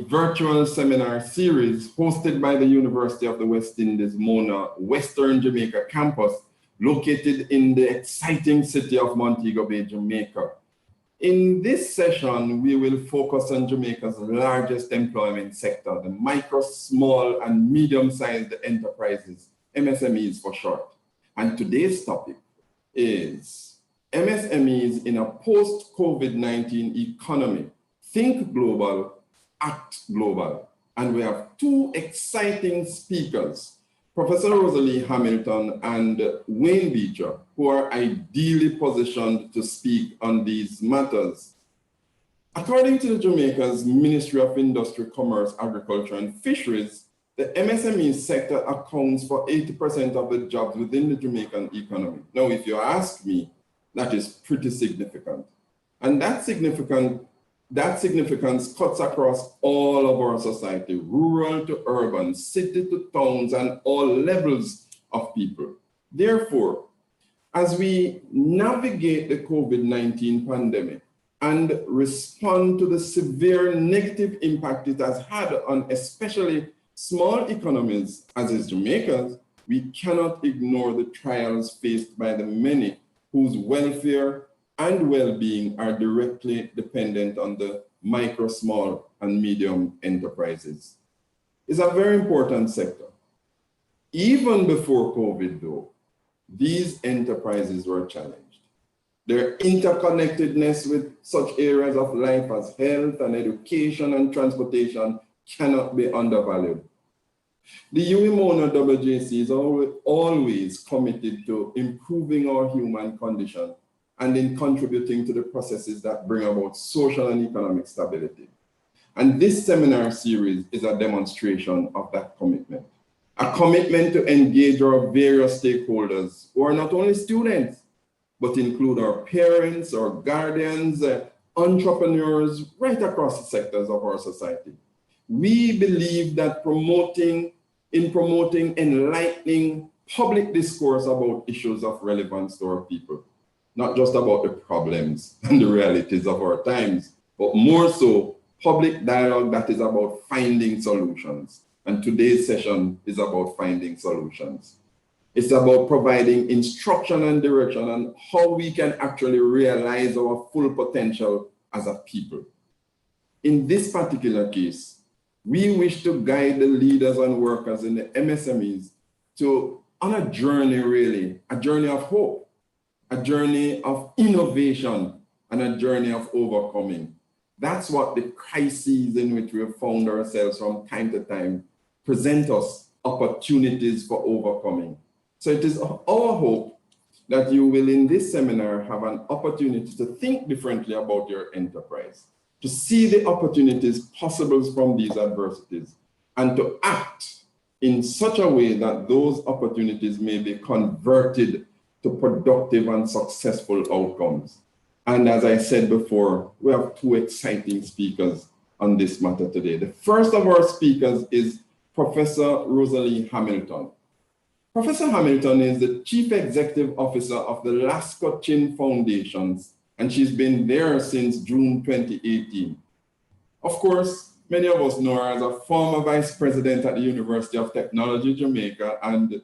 virtual seminar series hosted by the University of the West Indies, Mona Western Jamaica Campus, located in the exciting city of Montego Bay, Jamaica. In this session, we will focus on Jamaica's largest employment sector, the micro, small, and medium-sized enterprises, MSMEs for short. And today's topic is MSMEs in a post-COVID-19 economy. Think global, act global. And we have two exciting speakers, Professor Rosalea Hamilton and Wayne Beecher, who are ideally positioned to speak on these matters. According to the Jamaica's Ministry of Industry, Commerce, Agriculture and Fisheries, the MSME sector accounts for 80% of the jobs within the Jamaican economy. Now, if you ask me, that is pretty significant. And that significance cuts across all of our society, rural to urban, city to towns, and all levels of people. Therefore, as we navigate the COVID-19 pandemic and respond to the severe negative impact it has had on especially small economies, as is Jamaica's, we cannot ignore the trials faced by the many whose welfare and well-being are directly dependent on the micro, small, and medium enterprises. It's a very important sector. Even before COVID, though, these enterprises were challenged. Their interconnectedness with such areas of life as health and education and transportation cannot be undervalued. The UEMONA WJC is always committed to improving our human condition and in contributing to the processes that bring about social and economic stability. And this seminar series is a demonstration of that commitment. A commitment to engage our various stakeholders who are not only students, but include our parents, our guardians, entrepreneurs, right across the sectors of our society. We believe that promoting enlightening public discourse about issues of relevance to our people, not just about the problems and the realities of our times, but more so public dialogue that is about finding solutions. And today's session is about finding solutions. It's about providing instruction and direction on how we can actually realize our full potential as a people. In this particular case, we wish to guide the leaders and workers in the MSMEs on a journey, really, a journey of hope, a journey of innovation, and a journey of overcoming. That's what the crises in which we have found ourselves from time to time present us opportunities for overcoming. So it is our hope that you will in this seminar have an opportunity to think differently about your enterprise, to see the opportunities possible from these adversities, and to act in such a way that those opportunities may be converted to productive and successful outcomes. And as I said before, we have two exciting speakers on this matter today. The first of our speakers is Professor Rosalea Hamilton. Professor Hamilton is the Chief Executive Officer of the Lasco Foundations, and she's been there since June 2018. Of course, many of us know her as a former vice president at the University of Technology, Jamaica, and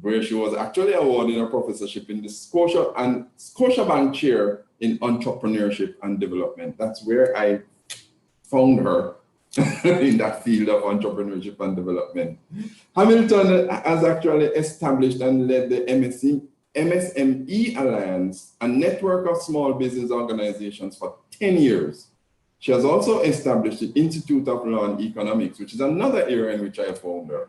where she was actually awarded a professorship in the Scotiabank Chair in Entrepreneurship and Development. That's where I found her in that field of entrepreneurship and development. Hamilton has actually established and led the MSME Alliance, a network of small business organizations, for 10 years. She has also established the Institute of Law and Economics, which is another area in which I found her.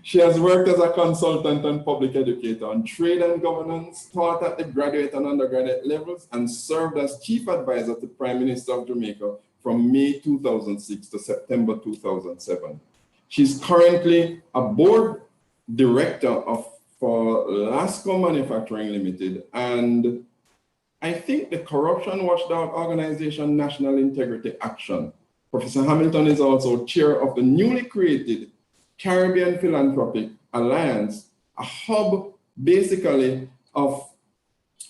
She has worked as a consultant and public educator on trade and governance, taught at the graduate and undergraduate levels, and served as chief advisor to Prime Minister of Jamaica from May 2006 to September 2007. She's currently a board director for Lasco Manufacturing Limited, and I think the corruption watchdog organization National Integrity Action. Professor Hamilton is also chair of the newly created Caribbean Philanthropic Alliance, a hub basically of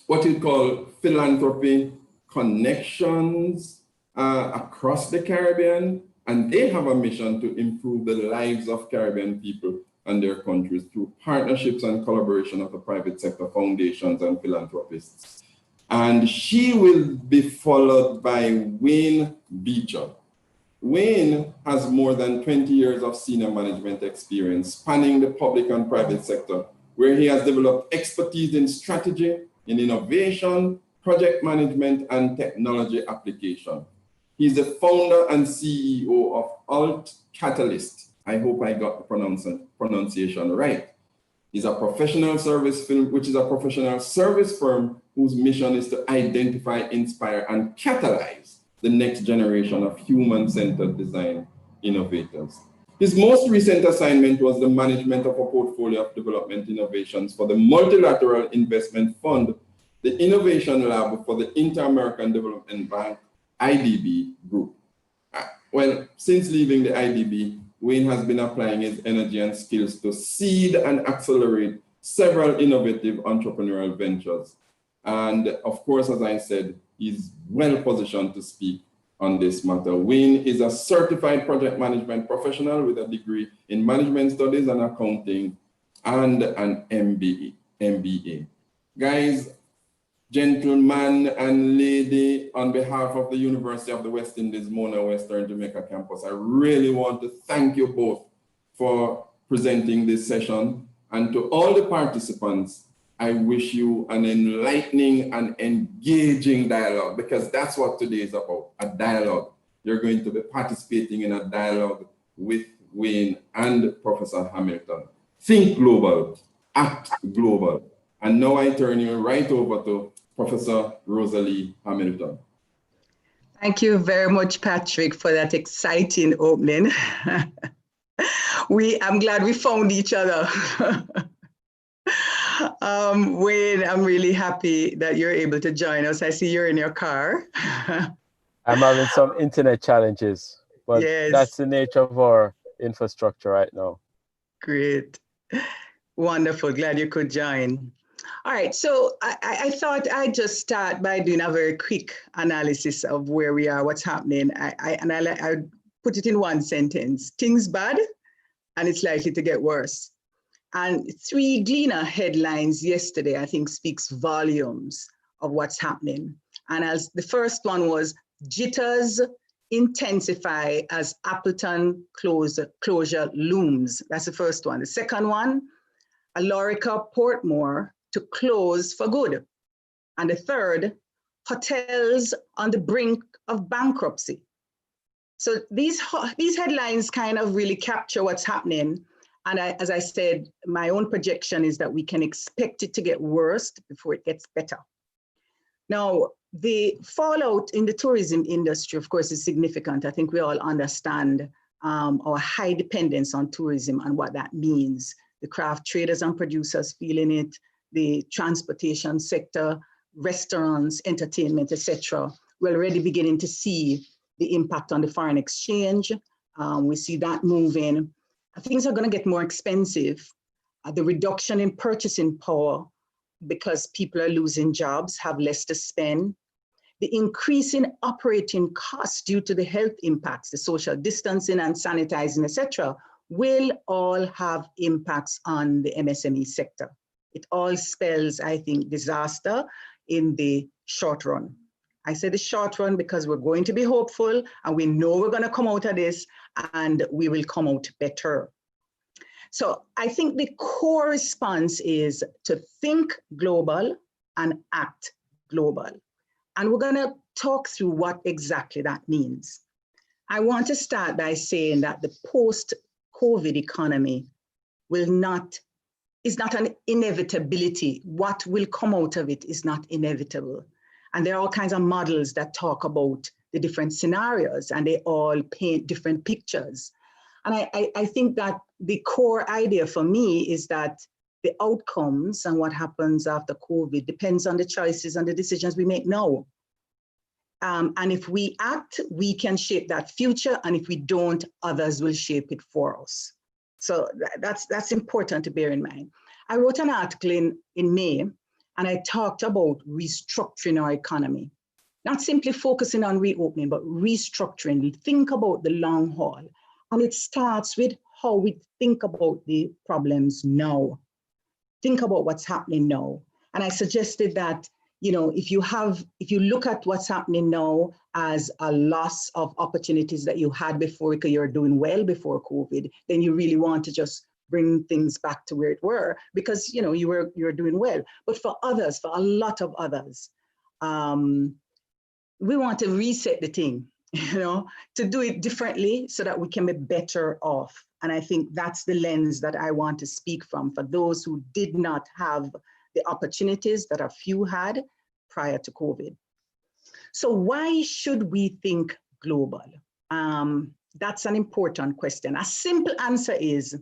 what you call philanthropy connections across the Caribbean, And they have a mission to improve the lives of Caribbean people and their countries through partnerships and collaboration of the private sector foundations and philanthropists. And she will be followed by Wayne Beecher. Wayne has more than 20 years of senior management experience spanning the public and private sector, where he has developed expertise in strategy, in innovation, project management, and technology application. He's the founder and CEO of altCatalyst. I hope I got the pronunciation right. He's a professional service firm, which is a professional service firm whose mission is to identify, inspire, and catalyze the next generation of human-centered design innovators. His most recent assignment was the management of a portfolio of development innovations for the Multilateral Investment Fund, the Innovation Lab for the Inter-American Development Bank, IDB Group. Well, since leaving the IDB, Wayne has been applying his energy and skills to seed and accelerate several innovative entrepreneurial ventures. And of course, as I said, he's well positioned to speak on this matter. Wayne is a certified project management professional with a degree in management studies and accounting and an MBA. Guys, gentlemen and lady, on behalf of the University of the West Indies, Mona Western Jamaica Campus, I really want to thank you both for presenting this session. And to all the participants, I wish you an enlightening and engaging dialogue, because that's what today is about, a dialogue. You're going to be participating in a dialogue with Wayne and Professor Hamilton. Think global, act global. And now I turn you right over to Professor Rosalea Hamilton. Thank you very much, Patrick, for that exciting opening. I'm glad we found each other. Wayne, I'm really happy that you're able to join us. I see you're in your car. I'm having some internet challenges, but yes, that's the nature of our infrastructure right now. Great. Wonderful. Glad you could join. All right. So I thought I'd just start by doing a very quick analysis of where we are, what's happening. I put it in one sentence: things bad, and it's likely to get worse. And 3 Gleaner headlines yesterday, I think, speaks volumes of what's happening. And as the first one was, jitters intensify as Appleton closure looms. That's the first one. The second one, Alorica Portmore to close for good. And the third, hotels on the brink of bankruptcy. So these headlines kind of really capture what's happening. And as I said, my own projection is that we can expect it to get worse before it gets better. Now, the fallout in the tourism industry, of course, is significant. I think we all understand our high dependence on tourism and what that means. The craft traders and producers feeling it, the transportation sector, restaurants, entertainment, etc. We're already beginning to see the impact on the foreign exchange. We see that moving. Things are going to get more expensive. The reduction in purchasing power because people are losing jobs, have less to spend. The increase in operating costs due to the health impacts, the social distancing and sanitizing, etc., will all have impacts on the MSME sector. It all spells, I think, disaster in the short run. I say the short run because we're going to be hopeful and we know we're going to come out of this and we will come out better. So I think the core response is to think global and act global. And we're going to talk through what exactly that means. I want to start by saying that the post-COVID economy is not an inevitability. What will come out of it is not inevitable. And there are all kinds of models that talk about the different scenarios and they all paint different pictures. And I think that the core idea for me is that the outcomes and what happens after COVID depends on the choices and the decisions we make now. And if we act, we can shape that future. And if we don't, others will shape it for us. So that's important to bear in mind. I wrote an article in May, and I talked about restructuring our economy. Not simply focusing on reopening, but restructuring. Think about the long haul. And it starts with how we think about the problems now. Think about what's happening now. And I suggested that, you know, if you look at what's happening now as a loss of opportunities that you had before, because you're doing well before COVID, then you really want to just bring things back to where it were, because, you know, you were doing well. But for others, for a lot of others, we want to reset the thing, you know, to do it differently so that we can be better off. And I think that's the lens that I want to speak from for those who did not have the opportunities that a few had prior to COVID. So why should we think global? That's an important question. A simple answer is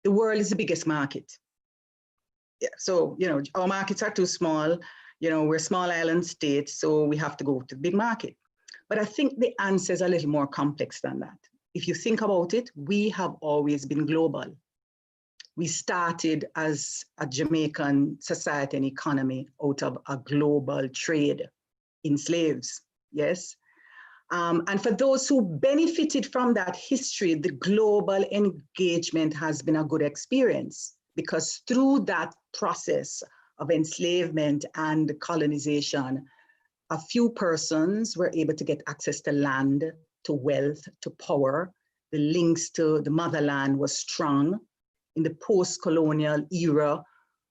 the world is the biggest market. Yeah, so, you know, our markets are too small. You know, we're a small island state, so we have to go to the big market. But I think the answer is a little more complex than that. If you think about it, we have always been global. We started as a Jamaican society and economy out of a global trade in slaves, yes? And for those who benefited from that history, the global engagement has been a good experience, because through that process of enslavement and colonization, a few persons were able to get access to land, to wealth, to power. The links to the motherland was strong. In the post-colonial era,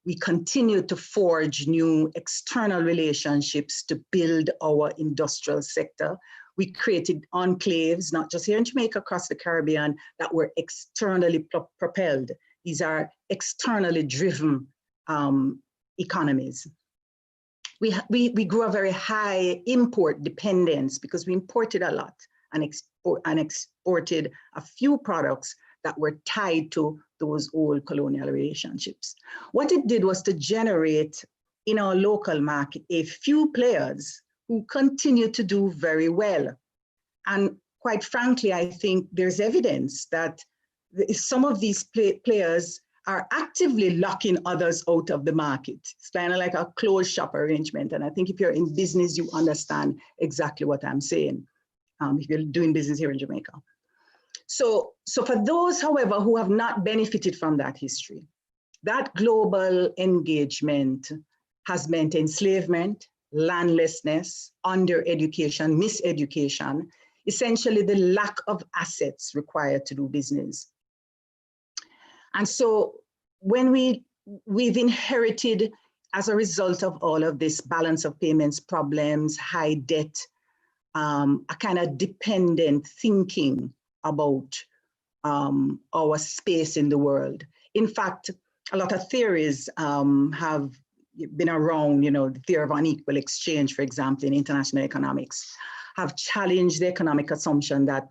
we continued to forge new external relationships to build our industrial sector. We created enclaves, not just here in Jamaica, across the Caribbean, that were externally propelled. These are externally driven economies. We grew a very high import dependence because we imported a lot and exported a few products that were tied to those old colonial relationships. What it did was to generate in our local market a few players who continue to do very well. And quite frankly, I think there's evidence that some of these players are actively locking others out of the market. It's kind of like a closed shop arrangement. And I think if you're in business, you understand exactly what I'm saying, if you're doing business here in Jamaica. So for those, however, who have not benefited from that history, that global engagement has meant enslavement, landlessness, undereducation, miseducation, essentially the lack of assets required to do business. And so when we've inherited, as a result of all of this, balance of payments problems, high debt, a kind of dependent thinking about our space in the world. In fact, a lot of theories have been around, you know, the theory of unequal exchange, for example, in international economics, have challenged the economic assumption that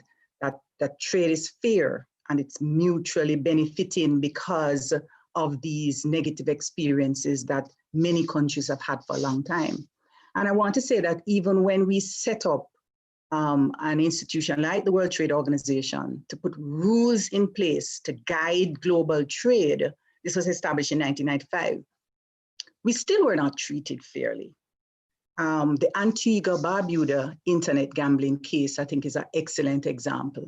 trade is fair and it's mutually benefiting because of these negative experiences that many countries have had for a long time. And I want to say that even when we set up an institution like the World Trade Organization to put rules in place to guide global trade, this was established in 1995, we still were not treated fairly. The Antigua Barbuda internet gambling case, I think, is an excellent example.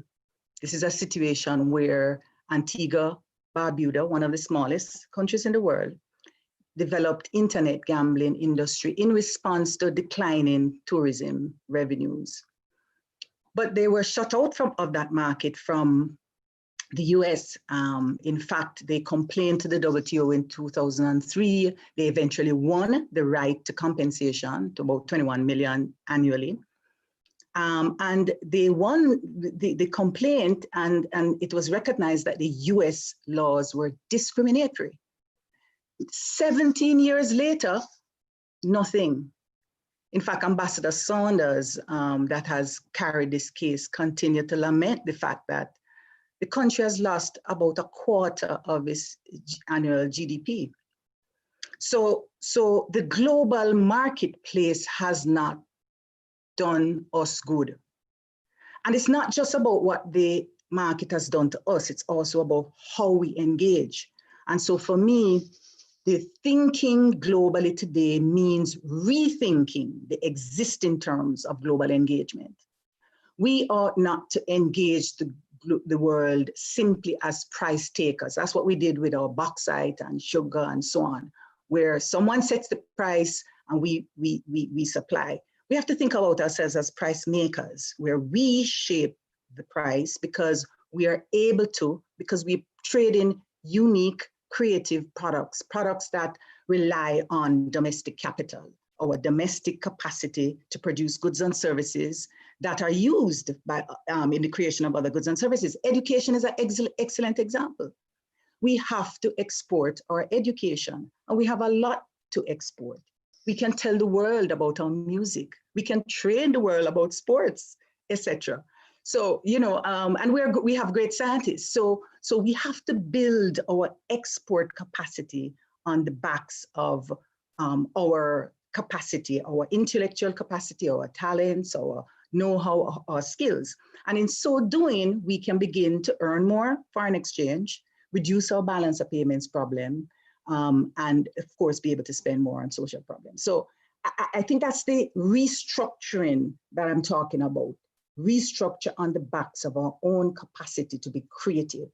This is a situation where Antigua Barbuda, one of the smallest countries in the world, developed internet gambling industry in response to declining tourism revenues. But they were shut out of that market from the US. In fact, they complained to the WTO in 2003. They eventually won the right to compensation to about 21 million annually. And they won the complaint, and it was recognized that the US laws were discriminatory. 17 years later, nothing. In fact, Ambassador Saunders, that has carried this case, continued to lament the fact that the country has lost about a quarter of its annual GDP. So the global marketplace has not done us good. And it's not just about what the market has done to us, it's also about how we engage. And so for me, The thinking globally today means rethinking the existing terms of global engagement. We ought not to engage the world simply as price takers. That's what we did with our bauxite and sugar and so on, where someone sets the price and we supply. We have to think about ourselves as price makers, where we shape the price because we are able to, because we trade in unique, creative products that rely on domestic capital, our domestic capacity to produce goods and services that are used by, in the creation of other goods and services. Education is an excellent example. We have to export our education, and we have a lot to export. We can tell the world about our music. We can train the world about sports, etc. So, you know, and we have great scientists. So we have to build our export capacity on the backs of our capacity, our intellectual capacity, our talents, our know-how, our skills. And in so doing, we can begin to earn more foreign exchange, reduce our balance of payments problem, and of course, be able to spend more on social problems. So I think that's the restructuring that I'm talking about. Restructure on the backs of our own capacity to be creative.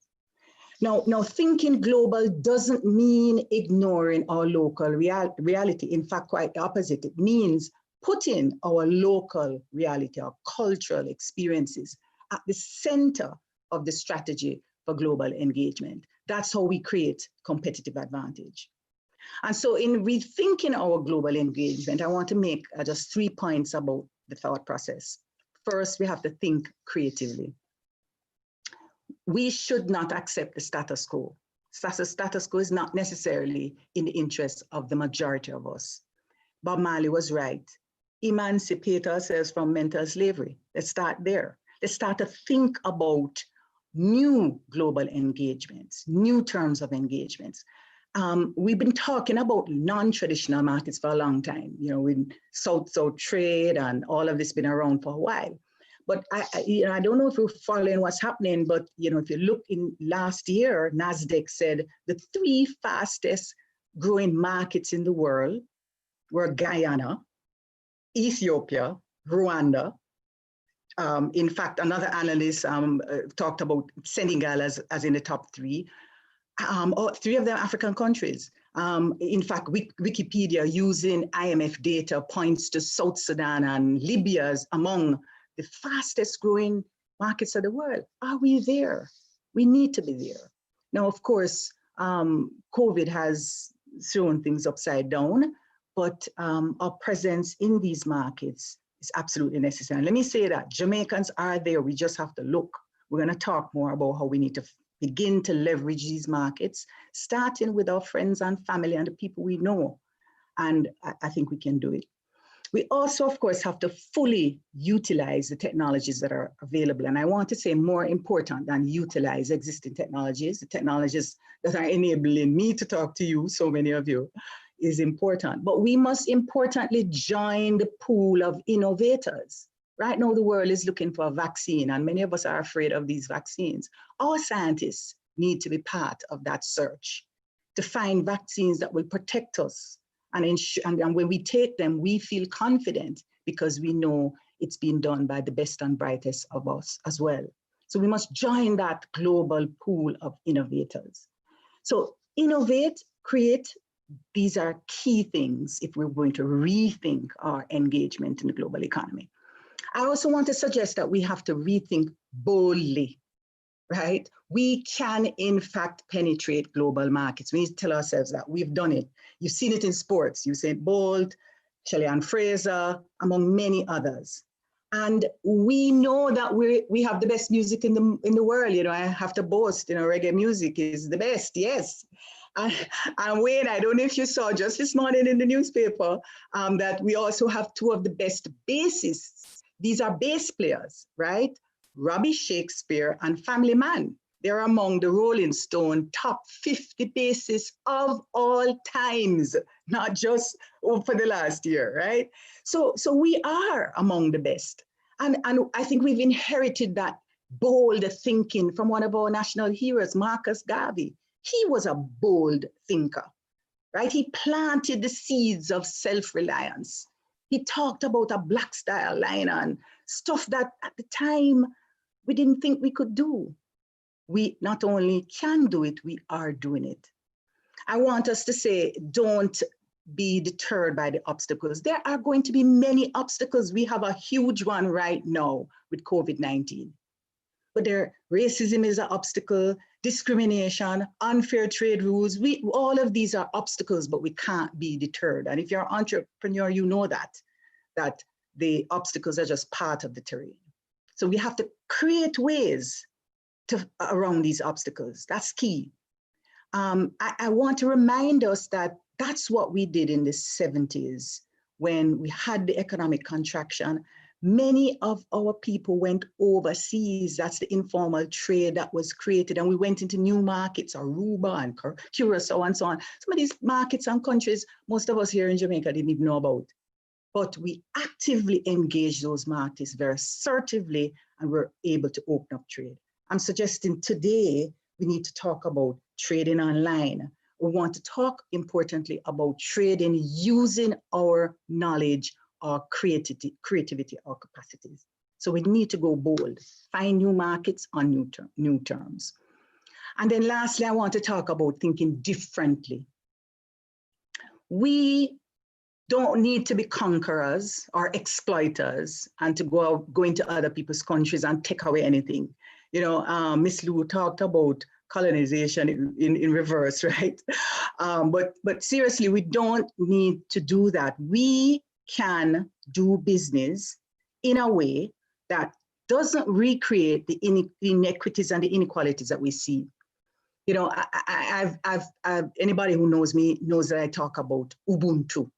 Now thinking global doesn't mean ignoring our local reality. In fact, quite the opposite. It means putting our local reality, our cultural experiences at the center of the strategy for global engagement. That's how we create competitive advantage. And so in rethinking our global engagement, I want to make just 3 points about the thought process. First, we have to think creatively. We should not accept the status quo. Status quo is not necessarily in the interest of the majority of us. Bob Marley was right. Emancipate ourselves from mental slavery. Let's start there. Let's start to think about new global engagements, new terms of engagements. We've been talking about non-traditional markets for a long time, you know, with South-South trade and all of this been around for a while. But I don't know if you're following what's happening, but you know, if you look in last year, NASDAQ said the 3 fastest growing markets in the world were Guyana, Ethiopia, Rwanda. In fact, another analyst talked about Senegal as in the top 3. 3 of them African countries. In fact, Wikipedia using IMF data points to South Sudan and Libya as among the fastest growing markets of the world. Are we there? We need to be there. Now, of course, COVID has thrown things upside down, but our presence in these markets is absolutely necessary. And let me say that Jamaicans are there. We just have to look. We're going to talk more about how we need to begin to leverage these markets, starting with our friends and family and the people we know. And I think we can do it. We also, of course, have to fully utilize the technologies that are available. And I want to say more important than utilize existing technologies, the technologies that are enabling me to talk to you, so many of you, is important. But we must importantly join the pool of innovators. Right now, the world is looking for a vaccine, and many of us are afraid of these vaccines. Our scientists need to be part of that search to find vaccines that will protect us. And when we take them, we feel confident because we know it's been done by the best and brightest of us as well. So we must join that global pool of innovators. So innovate, create, these are key things if we're going to rethink our engagement in the global economy. I also want to suggest that we have to rethink boldly, right? We can, in fact, penetrate global markets. We need to tell ourselves that we've done it. You've seen it in sports. Usain Bolt, Shelley-Ann Fraser, among many others. And we know that we have the best music in the world. You know, I have to boast, you know, reggae music is the best, yes. And Wayne, I don't know if you saw just this morning in the newspaper that we also have 2 of the best bassists. These are bass players, right? Robbie Shakespeare and Family Man. They're among the Rolling Stone top 50 bassists of all times, not just for the last year, right? So we are among the best. And I think we've inherited that bold thinking from one of our national heroes, Marcus Garvey. He was a bold thinker. right? He planted the seeds of self-reliance. He talked about a black style line and stuff that at the time we didn't think we could do. We not only can do it, we are doing it. I want us to say, don't be deterred by the obstacles. There are going to be many obstacles. We have a huge one right now with COVID-19. But racism is an obstacle, discrimination, unfair trade rules. All of these are obstacles, but we can't be deterred. And if you're an entrepreneur, you know that the obstacles are just part of the terrain. So we have to create ways around these obstacles. That's key. I want to remind us that that's what we did in the 70s when we had the economic contraction. Many of our people went overseas. That's the informal trade that was created. And we went into new markets, Aruba and Curacao and so on. Some of these markets and countries, most of us here in Jamaica didn't even know about. But we actively engaged those markets very assertively and were able to open up trade. I'm suggesting today we need to talk about trading online. We want to talk, importantly, about trading using our knowledge, our creativity, our capacities. So we need to go bold, find new markets on new terms. And then lastly, I want to talk about thinking differently. We don't need to be conquerors or exploiters and to go into other people's countries and take away anything. You know, Miss Lou talked about colonization in reverse, right? But seriously, we don't need to do that. We can do business in a way that doesn't recreate the inequities and the inequalities that we see. You know, anybody who knows me knows that I talk about Ubuntu.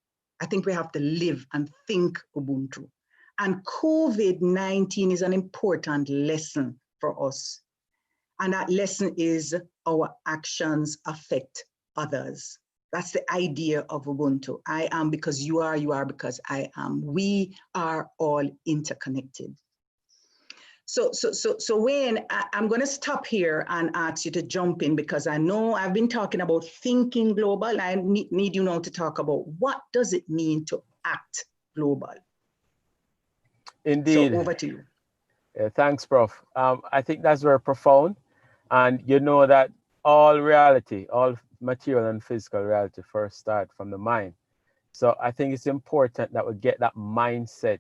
I think we have to live and think Ubuntu. And COVID-19 is an important lesson for us. And that lesson is our actions affect others. That's the idea of Ubuntu. I am because you are because I am. We are all interconnected. So Wayne, I'm going to stop here and ask you to jump in because I know I've been talking about thinking global. I need you now to talk about what does it mean to act global. Indeed. So over to you. Yeah, thanks, Prof. I think that's very profound. And you know that all reality, all material and physical reality first start from the mind. So I think it's important that we get that mindset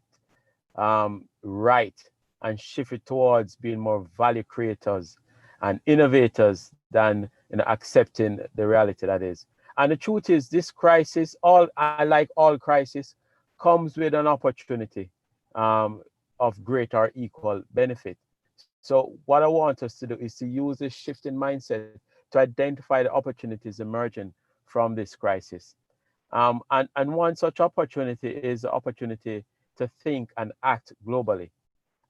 right and shift it towards being more value creators and innovators than accepting the reality that is. And the truth is, this crisis, like all crisis, comes with an opportunity of great or equal benefit. So what I want us to do is to use this shift in mindset to identify the opportunities emerging from this crisis. And one such opportunity is the opportunity to think and act globally.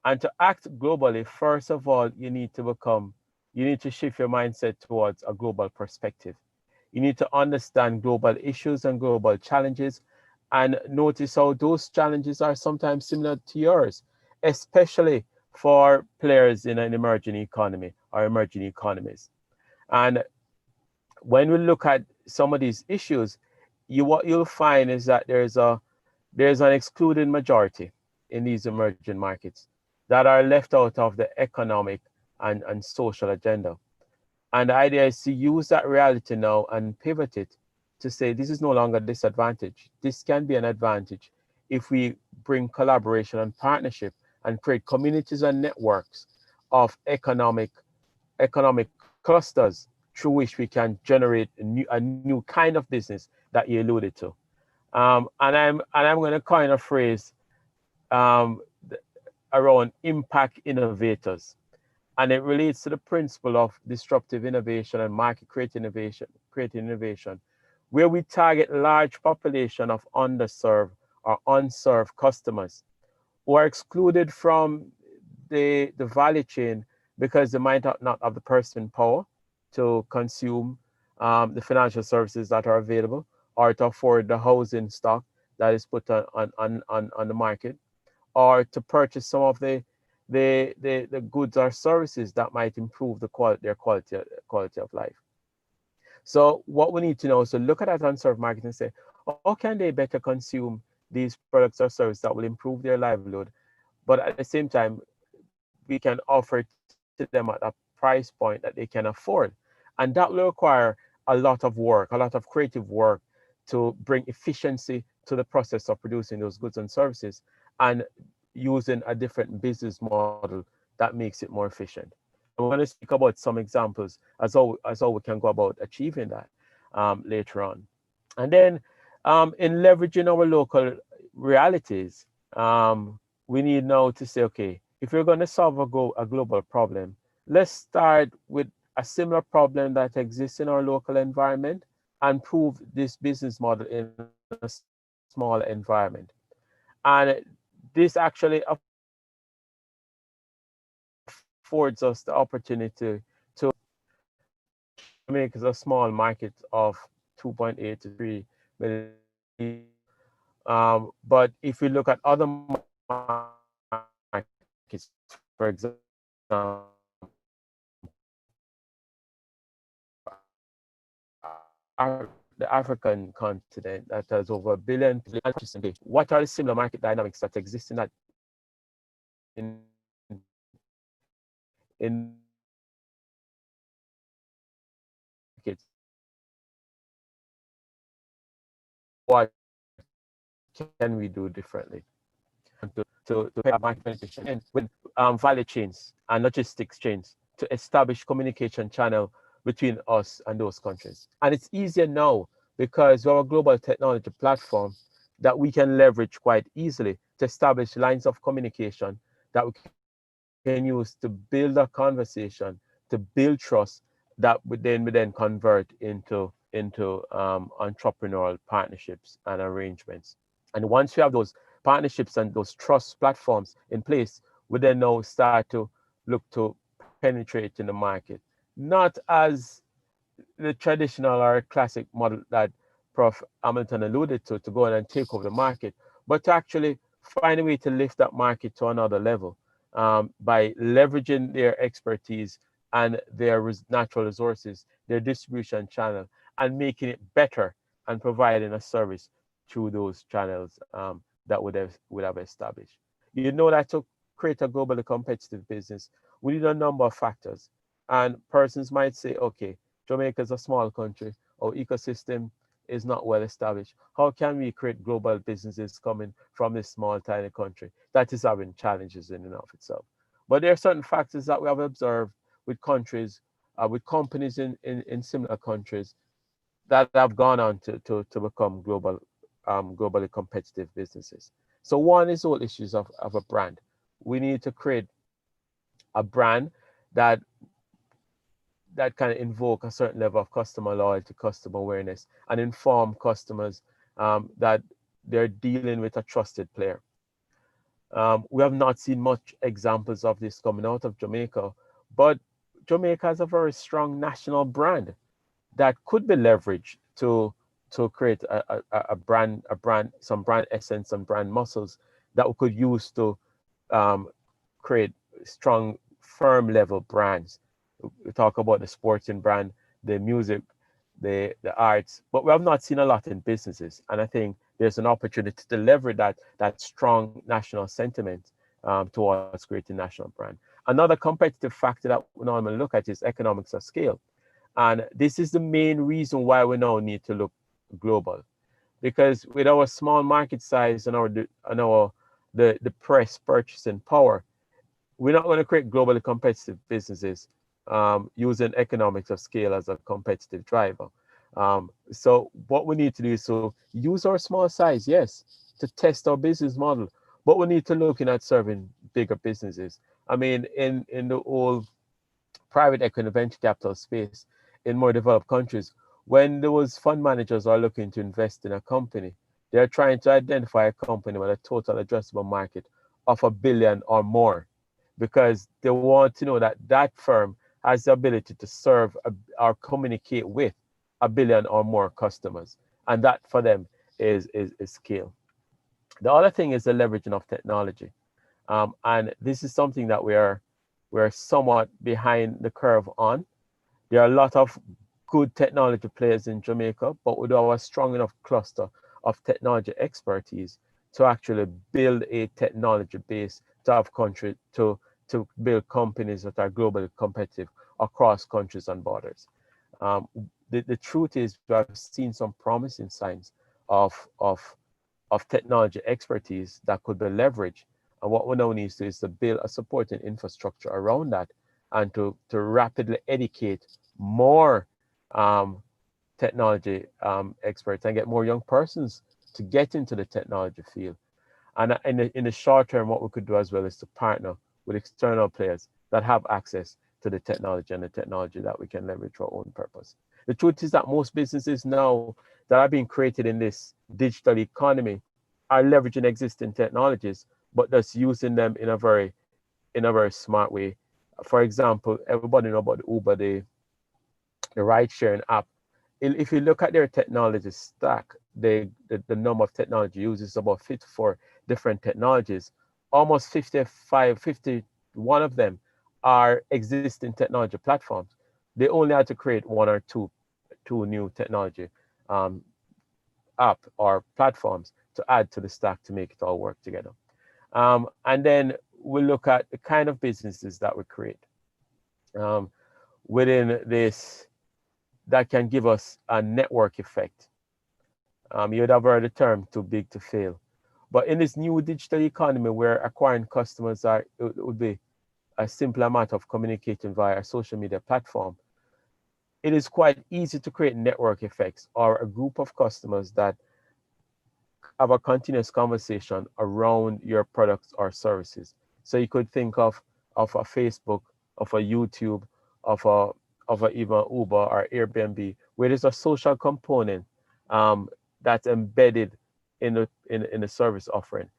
And to act globally, first of all, you need to shift your mindset towards a global perspective. You need to understand global issues and global challenges and notice how those challenges are sometimes similar to yours, especially for players in an emerging economy or emerging economies. And when we look at some of these issues, what you'll find is that there's an excluded majority in these emerging markets that are left out of the economic and social agenda. And the idea is to use that reality now and pivot it to say this is no longer a disadvantage. This can be an advantage if we bring collaboration and partnership and create communities and networks of economic clusters through which we can generate a new kind of business that you alluded to. And I'm going to coin a phrase around impact innovators. And it relates to the principle of disruptive innovation and market creating innovation, where we target large population of underserved or unserved customers who are excluded from the value chain because they might not have the purchasing power to consume the financial services that are available or to afford the housing stock that is put on the market, or to purchase some of the goods or services that might improve their quality of life. So what we need to know is to look at that unserved market and say, how can they better consume these products or services that will improve their livelihood, but at the same time, we can offer it to them at a price point that they can afford. And that will require a lot of work, a lot of creative work to bring efficiency to the process of producing those goods and services and using a different business model that makes it more efficient. And we're going to speak about some examples as how we can go about achieving that later on. And then in leveraging our local realities, we need now to say, okay, if we're going to solve a global problem, let's start with a similar problem that exists in our local environment and prove this business model in a small environment. And this actually affords us the opportunity to Jamaica is a small market of 2.8 to 3 million people. But if we look at other markets, for example, the African continent that has over 1 billion people, what are the similar market dynamics that exist in that in markets? What can we do differently to pay market penetration and with value chains and logistics chains to establish communication channel between us and those countries? And it's easier now because we have a global technology platform that we can leverage quite easily to establish lines of communication that we can use to build a conversation, to build trust that we then convert into entrepreneurial partnerships and arrangements. And once we have those partnerships and those trust platforms in place, we then now start to look to penetrate in the market, not as the traditional or classic model that Prof. Hamilton alluded to go in and take over the market, but to actually find a way to lift that market to another level by leveraging their expertise and their natural resources, their distribution channel, and making it better and providing a service through those channels that would have established. You know that to create a globally competitive business, we need a number of factors. And persons might say, okay, Jamaica is a small country, our ecosystem is not well established. How can we create global businesses coming from this small, tiny country that is having challenges in and of itself? But there are certain factors that we have observed with countries, with companies in similar countries that have gone on to become globally competitive businesses. So one is all issues of a brand. We need to create a brand that can invoke a certain level of customer loyalty, customer awareness, and inform customers that they're dealing with a trusted player. We have not seen much examples of this coming out of Jamaica, but Jamaica has a very strong national brand that could be leveraged to create a brand, some brand essence and brand muscles that we could use to create strong, firm level brands. We talk about the sporting brand, the music, the arts, but we have not seen a lot in businesses. And I think there's an opportunity to leverage that strong national sentiment towards creating national brand. Another competitive factor that we normally look at is economics of scale. And this is the main reason why we now need to look global, because with our small market size and the press purchasing power, we're not going to create globally competitive businesses using economics of scale as a competitive driver. So what we need to do is to use our small size, yes, to test our business model, but we need to look at serving bigger businesses. I mean, in the old private equity venture capital space in more developed countries, when those fund managers are looking to invest in a company, they're trying to identify a company with a total addressable market of $1 billion or more, because they want to know that that firm has the ability to serve or communicate with $1 billion or more customers. And that for them is scale. The other thing is the leveraging of technology. And this is something that we're somewhat behind the curve on. There are a lot of good technology players in Jamaica, but we don't have a strong enough cluster of technology expertise to actually build a technology base to have country to build companies that are globally competitive across countries and borders. The truth is, we have seen some promising signs of technology expertise that could be leveraged. And what we now need to do is to build a supporting infrastructure around that, and to rapidly educate more technology experts and get more young persons to get into the technology field. And in the short term, what we could do as well is to partner with external players that have access to the technology and the technology that we can leverage for our own purpose. The truth is that most businesses now that are being created in this digital economy are leveraging existing technologies, but just using them in a very smart way. For example, everybody know about the Uber, the ride-sharing app. If you look at their technology stack, the number of technology used is about 54 different technologies. Almost 51 of them are existing technology platforms. They only had to create one or two new technology app or platforms to add to the stack to make it all work together. And then we look at the kind of businesses that we create within this that can give us a network effect. You would have heard the term too big to fail. But in this new digital economy where acquiring customers it would be a simpler matter of communicating via a social media platform, it is quite easy to create network effects or a group of customers that have a continuous conversation around your products or services. So you could think of a Facebook, of a YouTube, of even Uber or Airbnb, where there's a social component that's embedded in the service offering.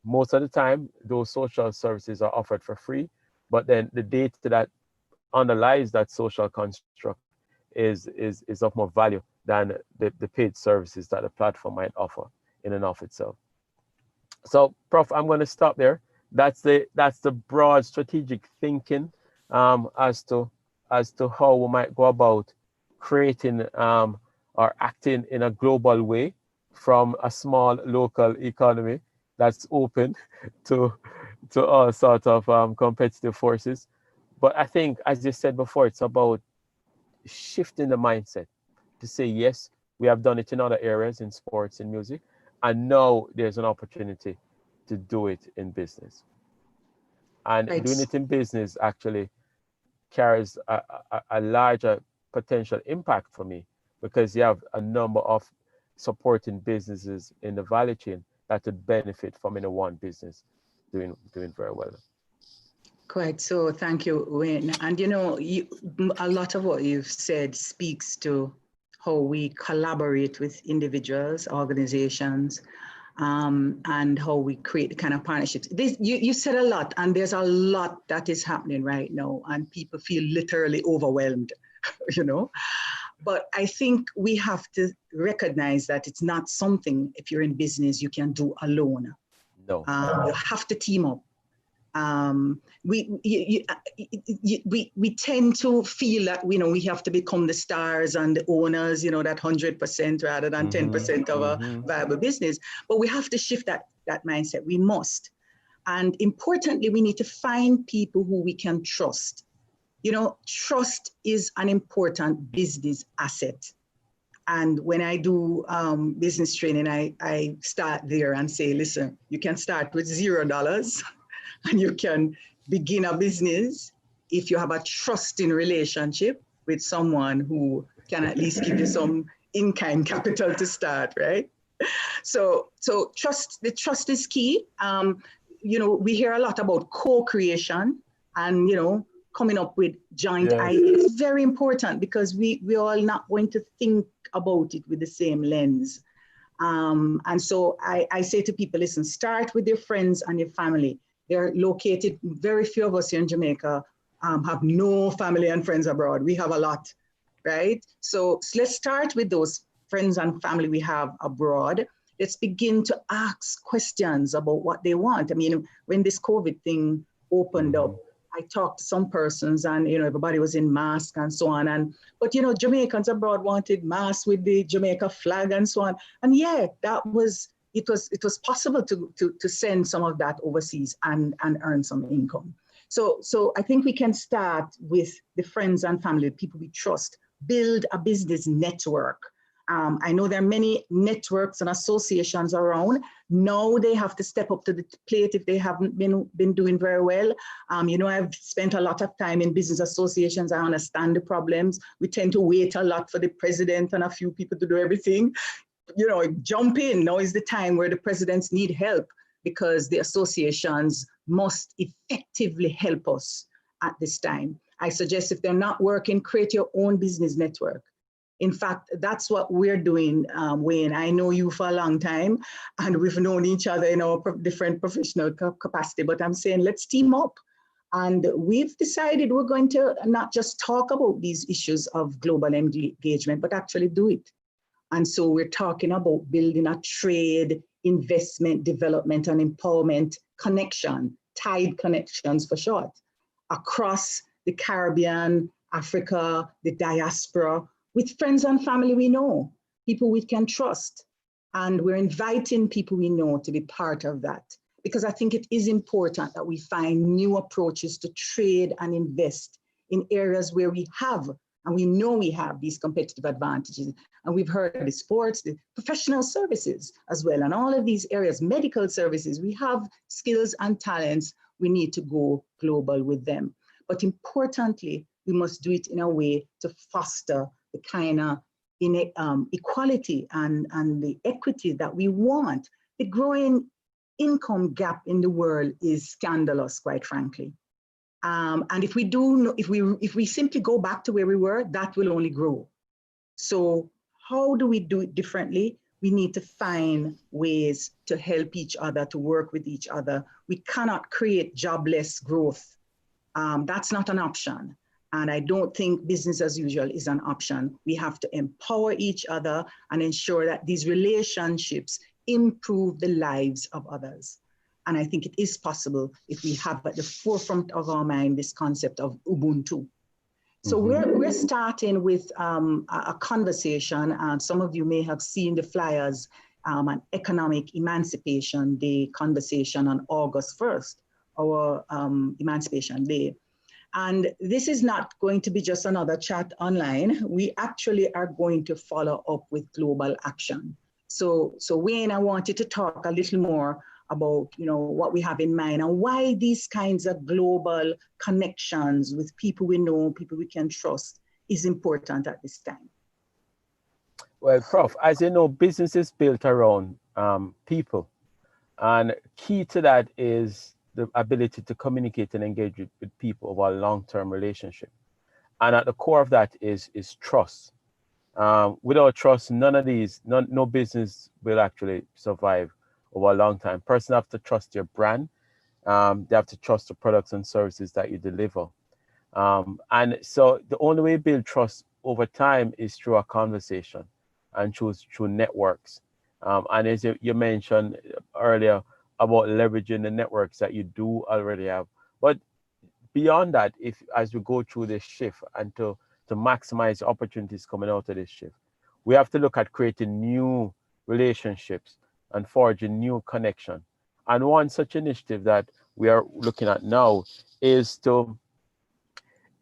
Most of the time, those social services are offered for free, but then the data that underlies that social construct is of more value than the paid services that the platform might offer in and of itself. So, Prof, I'm going to stop there. That's the broad strategic thinking as to how we might go about creating or acting in a global way from a small local economy that's open to all sorts of competitive forces. But I think, as you said before, it's about shifting the mindset to say, yes, we have done it in other areas, in sports, in music, and now there's an opportunity to do it in business. And doing it in business actually carries a larger potential impact for me, because you have a number of supporting businesses in the value chain that would benefit from in one business doing very well. Quite so. Thank you, Wayne. And a lot of what you've said speaks to how we collaborate with individuals, organizations, and how we create the kind of partnerships. You said a lot, and there's a lot that is happening right now, and people feel literally overwhelmed, But I think we have to recognize that it's not something, if you're in business, you can do alone. No. You have to team up. We tend to feel that we have to become the stars and the owners, that 100% rather than 10% of a viable business. But we have to shift that mindset. We must. And importantly, we need to find people who we can trust. Trust is an important business asset. And when I do business training, I start there and say, listen, you can start with $0. And you can begin a business if you have a trusting relationship with someone who can at least give you some in-kind capital to start, right? So the trust is key. We hear a lot about co-creation and, coming up with joint ideas. It's very important because we all not going to think about it with the same lens. And so I say to people, listen, start with your friends and your family. They're located, very few of us here in Jamaica have no family and friends abroad. We have a lot, right? So let's start with those friends and family we have abroad. Let's begin to ask questions about what they want. I mean, when this COVID thing opened up, I talked to some persons, and everybody was in masks and so on. But Jamaicans abroad wanted masks with the Jamaica flag and so on. And yeah, it was possible to send some of that overseas and earn some income. So I think we can start with the friends and family, people we trust, build a business network. I know there are many networks and associations around. Now they have to step up to the plate if they haven't been doing very well. I've spent a lot of time in business associations. I understand the problems. We tend to wait a lot for the president and a few people to do everything. Jump in. Now is the time where the presidents need help, because the associations must effectively help us at this time. I suggest if they're not working, create your own business network. In fact, that's what we're doing, Wayne. I know you for a long time, and we've known each other in our different professional capacity, but I'm saying let's team up. And we've decided we're going to not just talk about these issues of global engagement, but actually do it. And so we're talking about building a trade, investment, development, and empowerment connection, TIDE connections for short, across the Caribbean, Africa, the diaspora, with friends and family we know, people we can trust. And we're inviting people we know to be part of that, because I think it is important that we find new approaches to trade and invest in areas where we have, and we know we have, these competitive advantages. And we've heard of the sports, the professional services as well, and all of these areas, medical services, we have skills and talents. We need to go global with them. But importantly, we must do it in a way to foster the kind of equality and the equity that we want. The growing income gap in the world is scandalous, quite frankly. And if we simply go back to where we were, that will only grow. So how do we do it differently? We need to find ways to help each other, to work with each other. We cannot create jobless growth. That's not an option. And I don't think business as usual is an option. We have to empower each other and ensure that these relationships improve the lives of others. And I think it is possible if we have at the forefront of our mind this concept of Ubuntu. So we're starting with a conversation, and some of you may have seen the flyers, an Economic Emancipation Day conversation on August 1st, our Emancipation Day. And this is not going to be just another chat online. We actually are going to follow up with global action. So Wayne, I want you to talk a little more about what we have in mind and why these kinds of global connections with people we know, people we can trust, is important at this time. Well, Prof, as you know, business is built around people, and key to that is the ability to communicate and engage with people over a long-term relationship. And at the core of that is trust. Without trust, no business will actually survive over a long time. Person have to trust your brand. They have to trust the products and services that you deliver. And so the only way to build trust over time is through a conversation and through networks. And as you mentioned earlier about leveraging the networks that you do already have. But beyond that, as we go through this shift and to maximize the opportunities coming out of this shift, we have to look at creating new relationships and forging new connection. And one such initiative that we are looking at now is to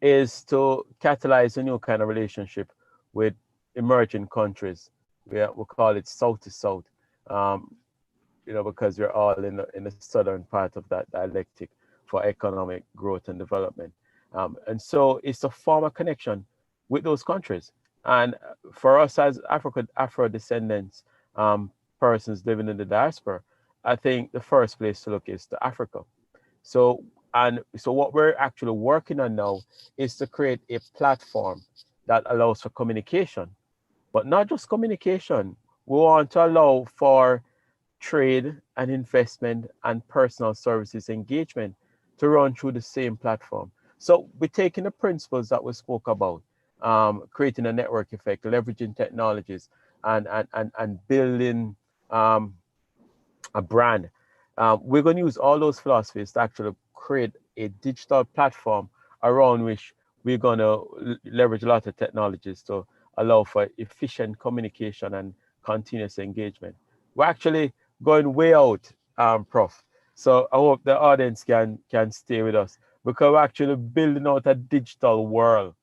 catalyze a new kind of relationship with emerging countries. We call it South to South, because we're all in the southern part of that dialectic for economic growth and development. And so it's to form a connection with those countries. And for us as Afro descendants, persons living in the diaspora, I think the first place to look is to Africa. So what we're actually working on now is to create a platform that allows for communication, but not just communication. We want to allow for trade and investment and personal services engagement to run through the same platform. So we're taking the principles that we spoke about, creating a network effect, leveraging technologies, and building a brand. We're going to use all those philosophies to actually create a digital platform around which we're going to leverage a lot of technologies to allow for efficient communication and continuous engagement. We're actually going way out, Prof. So I hope the audience can stay with us, because we're actually building out a digital world.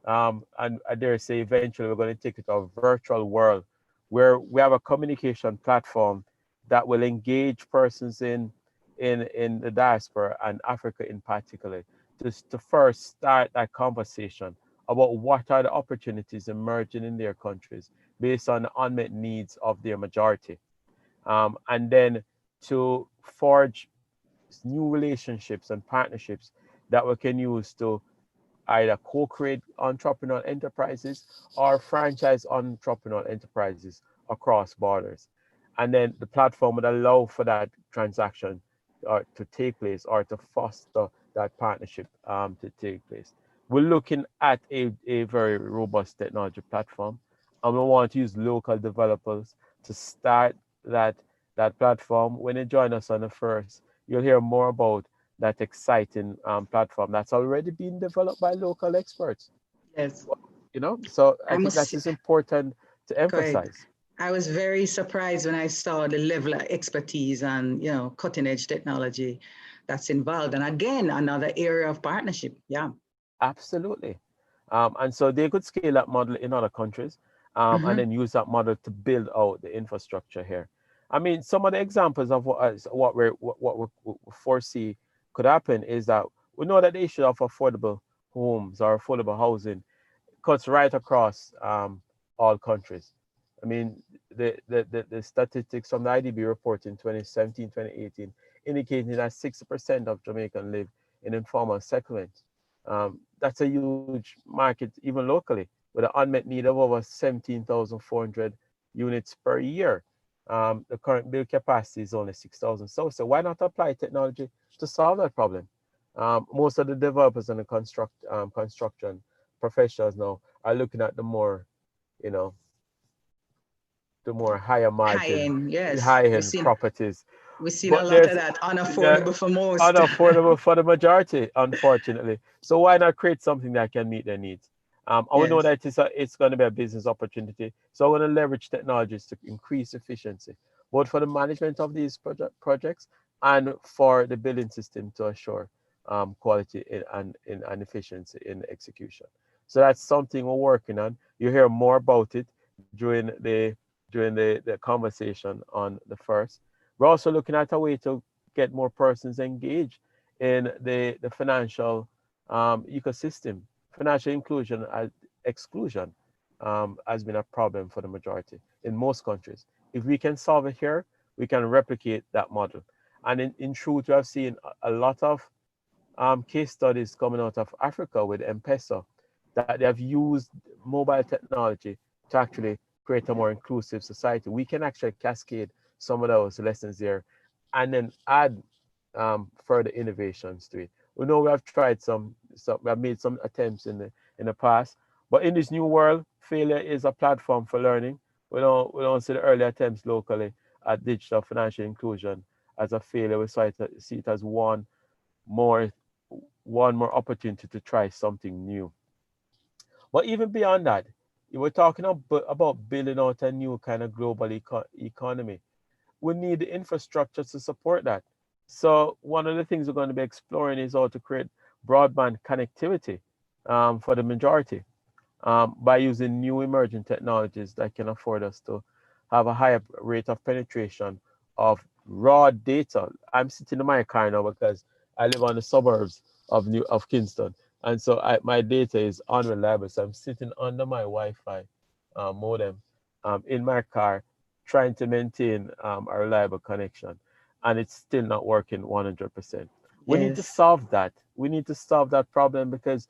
And I dare say eventually we're going to take it to a virtual world where we have a communication platform that will engage persons in the diaspora and Africa in particular, to first start that conversation about what are the opportunities emerging in their countries based on the unmet needs of their majority. And then to forge new relationships and partnerships that we can use to either co-create entrepreneurial enterprises or franchise entrepreneurial enterprises across borders. And then the platform would allow for that transaction to take place, or to foster that partnership to take place. We're looking at a very robust technology platform, and we want to use local developers to start that platform. When you join us on the first, you'll hear more about that exciting platform that's already been developed by local experts. Yes. You know, so I think that is important to emphasize. Correct. I was very surprised when I saw the level of expertise and, cutting edge technology that's involved. And again, another area of partnership. Yeah. Absolutely. And so they could scale that model in other countries, and then use that model to build out the infrastructure here. I mean, some of the examples of what we foresee could happen is that we know that the issue of affordable homes or affordable housing cuts right across all countries. I mean, the statistics from the IDB report in 2017, 2018 indicating that 60% of Jamaicans live in informal settlements. That's a huge market, even locally, with an unmet need of over 17,400 units per year. The current build capacity is only 6,000. So why not apply technology to solve that problem? Most of the developers and the construction professionals now are looking at the more, the more higher margin, high-end properties. We've seen a lot of that unaffordable for most. Unaffordable for the majority, unfortunately. So why not create something that can meet their needs? We know that it's going to be a business opportunity. So I want to leverage technologies to increase efficiency, both for the management of these projects and for the building system to assure quality and efficiency in execution. So that's something we're working on. You hear more about it during the conversation on the first. We're also looking at a way to get more persons engaged in the financial ecosystem. Financial inclusion exclusion has been a problem for the majority in most countries. If we can solve it here, we can replicate that model. And in truth, we have seen a lot of case studies coming out of Africa with M-Pesa, that they have used mobile technology to actually create a more inclusive society. We can actually cascade some of those lessons there and then add further innovations to it. We know we have tried we have made some attempts in the past, but in this new world, failure is a platform for learning. We don't see the early attempts locally at digital financial inclusion as a failure. We see it as one more opportunity to try something new. But even beyond that, we're talking about building out a new kind of global economy. We need the infrastructure to support that. So one of the things we're going to be exploring is how to create broadband connectivity for the majority by using new emerging technologies that can afford us to have a higher rate of penetration of raw data. I'm sitting in my car now because I live on the suburbs of Kingston. And so my data is unreliable. So I'm sitting under my Wi-Fi modem in my car, trying to maintain a reliable connection. And it's still not working 100%. We need to solve that. We need to solve that problem because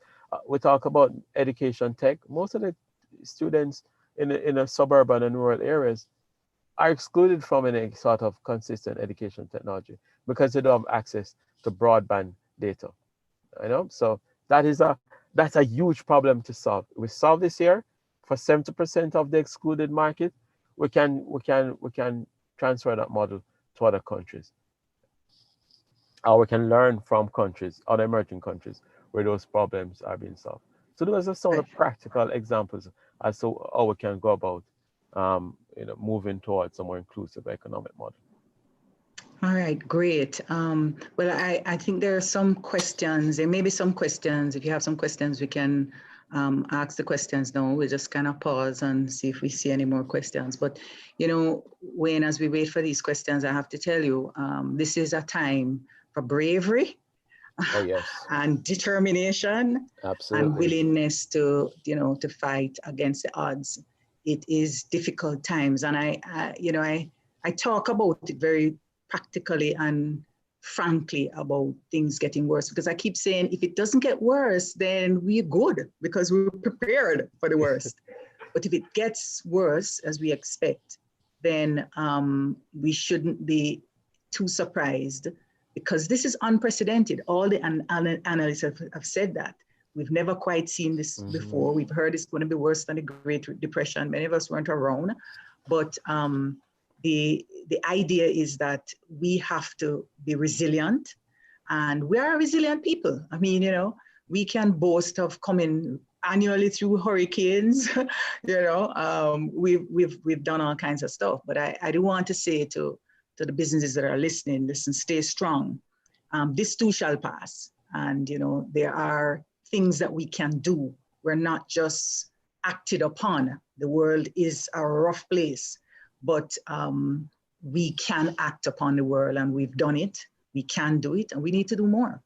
we talk about education tech. Most of the students in the suburban and rural areas are excluded from any sort of consistent education technology because they don't have access to broadband data. So that's a huge problem to solve. We solve this here for 70% of the excluded market. We can transfer that model to other countries. or we can learn from countries, other emerging countries, where those problems are being solved. So those are some of the practical examples as to how we can go about, moving towards a more inclusive economic model. All right, great. Well, I think there are some questions. There may be some questions. If you have some questions, we can ask the questions now. We'll just kind of pause and see if we see any more questions. But, Wayne, as we wait for these questions, I have to tell you, this is a time for bravery. Oh, yes. And determination. Absolutely. And willingness to fight against the odds. It is difficult times. And I talk about it very practically and frankly about things getting worse, because I keep saying if it doesn't get worse, then we're good because we're prepared for the worst. But if it gets worse, as we expect, then we shouldn't be too surprised, because this is unprecedented. All the analysts have said that. We've never quite seen this before. We've heard it's going to be worse than the Great Depression. Many of us weren't around, but the idea is that we have to be resilient, and we are resilient people. I mean, we can boast of coming annually through hurricanes. We've done all kinds of stuff, but I do want to say to the businesses that are listening, listen, stay strong. This too shall pass. And, there are things that we can do. We're not just acted upon. The world is a rough place, but we can act upon the world, and we've done it. We can do it, and we need to do more.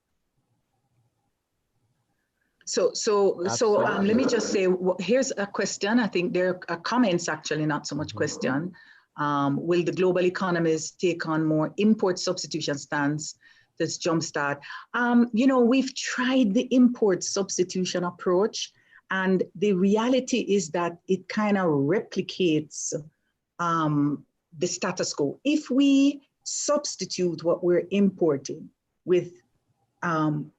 So let me just say, here's a question. I think there are comments, actually, not so much question. Will the global economies take on more import substitution stance? Let's jumpstart. We've tried the import substitution approach, and the reality is that it kind of replicates the status quo. If we substitute what we're importing with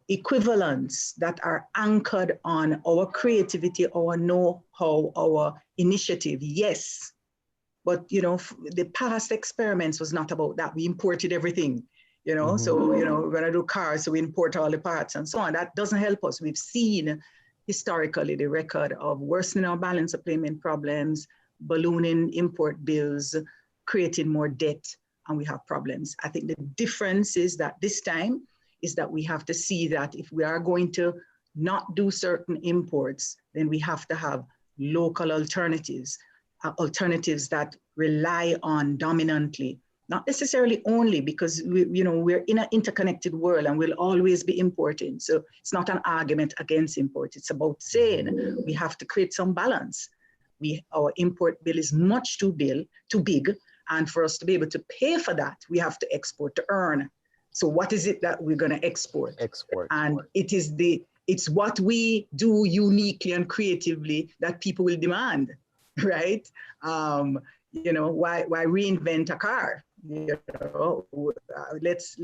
equivalents that are anchored on our creativity, our know-how, our initiative, yes. But, the past experiments was not about that. We imported everything, so, we're going to do cars, so we import all the parts and so on. That doesn't help us. We've seen historically the record of worsening our balance of payment problems, ballooning import bills, creating more debt, and we have problems. I think the difference is that this time is that we have to see that if we are going to not do certain imports, then we have to have local alternatives, alternatives that rely on dominantly, not necessarily only, because we're in an interconnected world and we'll always be importing. So it's not an argument against import. It's about saying we have to create some balance. Our import bill is much too big. And for us to be able to pay for that, we have to export to earn. So what is it that we're going to export? And it's what we do uniquely and creatively that people will demand, right? Why reinvent a car? Let's